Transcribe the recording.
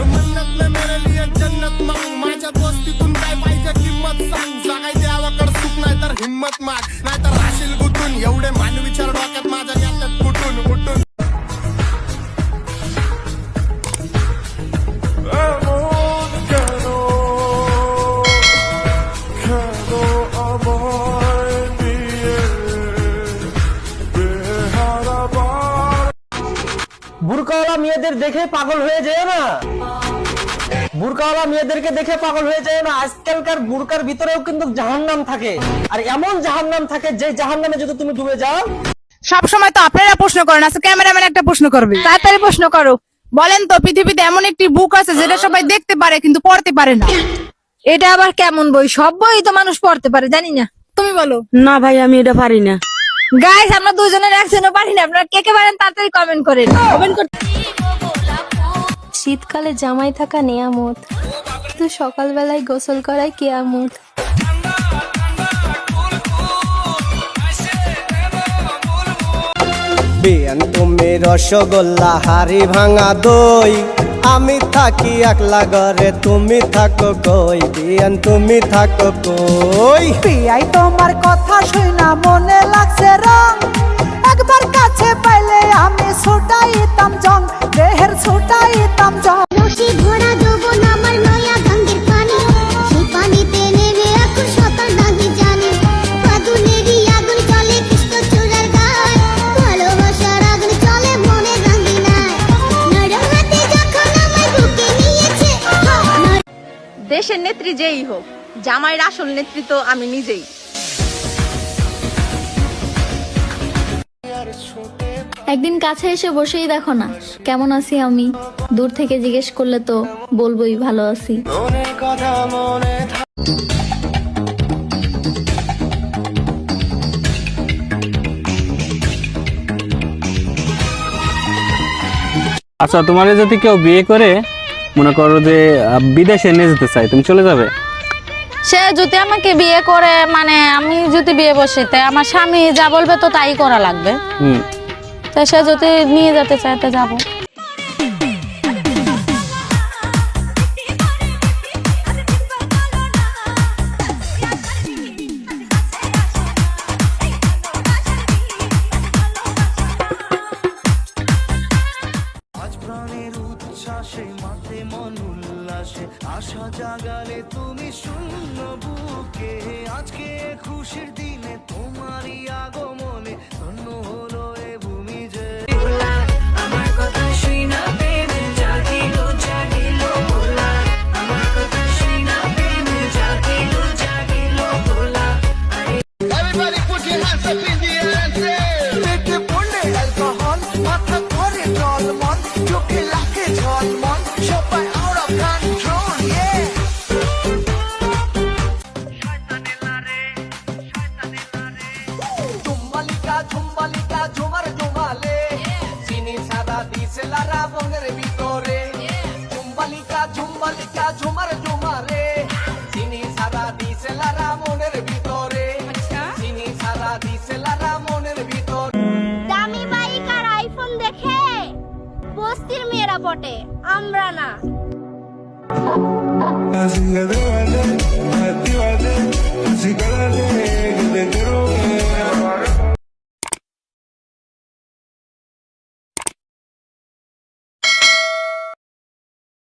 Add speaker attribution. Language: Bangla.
Speaker 1: मन्नत में मेरे लिए जन्नत मांग माझ्या दोस्तीतून काय पाहिजे किंमत सांग जागाय देवाकड सुख नाही तर हिम्मत माग नाही तर राशील गुतून एवढे मान विचार डोक्यात माझ्या नेत्यात कुठून उठून
Speaker 2: বুরকাওয়ালা মেয়েদের দেখে পাগল হয়ে যায় না, বুরকাওয়ালা মেয়েদেরকে দেখে পাগল হয়ে যায় না। আজকালকার বুরকার ভিতরেও কিন্তু জাহান্নাম থাকে, আর এমন জাহান্নাম থাকে যে জাহান্নামে যদি তুমি ডুবে যাও।
Speaker 3: সব সময় তো আপনারা প্রশ্ন করেন, আজকে ক্যামেরাম্যান একটা প্রশ্ন করবে, তাড়াতাড়ি প্রশ্ন করো। বলেন তো পৃথিবীতে এমন একটি বুক আছে যেটা সবাই দেখতে পারে কিন্তু পড়তে পারে না?
Speaker 4: এটা আবার কেমন বই? সব বই তো মানুষ পড়তে পারে, জানি না।
Speaker 3: তুমি বলো।
Speaker 4: না ভাই, আমি এটা পারি না। গাইস, আমরা দুজনের একজনও পারি না। আপনারা কে কে পারেন তাড়াতাড়ি কমেন্ট করেন।
Speaker 5: শীতকালে জামাই থাকা নেয়ামত, কিন্তু সকালবেলায় গোসল করাই কেয়ামত।
Speaker 6: বিয়ান তুমি রসগোল্লা হাড়ি ভাঙা দই, আমি থাকি একলা ঘরে তুমি থাকো কই, বিয়ান তুমি থাকো কই।
Speaker 7: পিয়াই তোমার কথা শুনা মনে লাগছে রং, একবার কাছে পাইলে আমি ছুটাইতাম জং, দেহের ছুটাইতাম জং।
Speaker 8: রশি ভরা যৌবন আমার নয়া গঙ্গের পানি, সেই পানিতে নেমে এখন সাঁতার দাগি জানি। আগুনেরই আগুন চলে কৃষ্ণচূড়ার গায়, ভালোবাসার আগুন চলে মনে রাঙ্গি নাই। নরম হাতে যখন আমায় বুকে নিয়েছে।
Speaker 3: দেশের নেত্রী যেই হোক, জামাইয়ের আসল নেত্রী তো আমি নিজেই।
Speaker 5: একদিন কাছে এসে বসেই দেখো না কেমন আছি আমি, দূর থেকে জিজ্ঞেস করলে তো বলবোই ভালো আছি।
Speaker 9: আচ্ছা, তোমার যদি কেউ বিয়ে করে মনে করো যে বিদেশে নিয়ে যেতে চাই, তুমি চলে যাবে?
Speaker 4: সে যদি আমাকে বিয়ে করে, মানে আমি যদি বিয়ে বসে, আমার স্বামী যা বলবে তো তাই করা লাগবে। তো সে যদি নিয়ে যেতে চায় তো যাবো।
Speaker 1: আশা জাগালে তুমি শূন্য বুকে, আজকে খুশির দিনে তোমারই আগমনে ধন্য হলো এ ভূমি যে। আমার কথা শুনা প্রেমে জাগিল জাগিল ভোলা, আমার কথা শুনা প্রেমে জাগিল জাগিল ভোলা। Everybody put your hands up in the air and say, পেটে পড়লে অ্যালকোহল, মাথা ধরে জলমল, চোখে লাগে ঝলমল, সবাই out of control.
Speaker 8: দামি বাইক আর আইফোন দেখে বস্তির মেয়েরা পটে, আমরা না।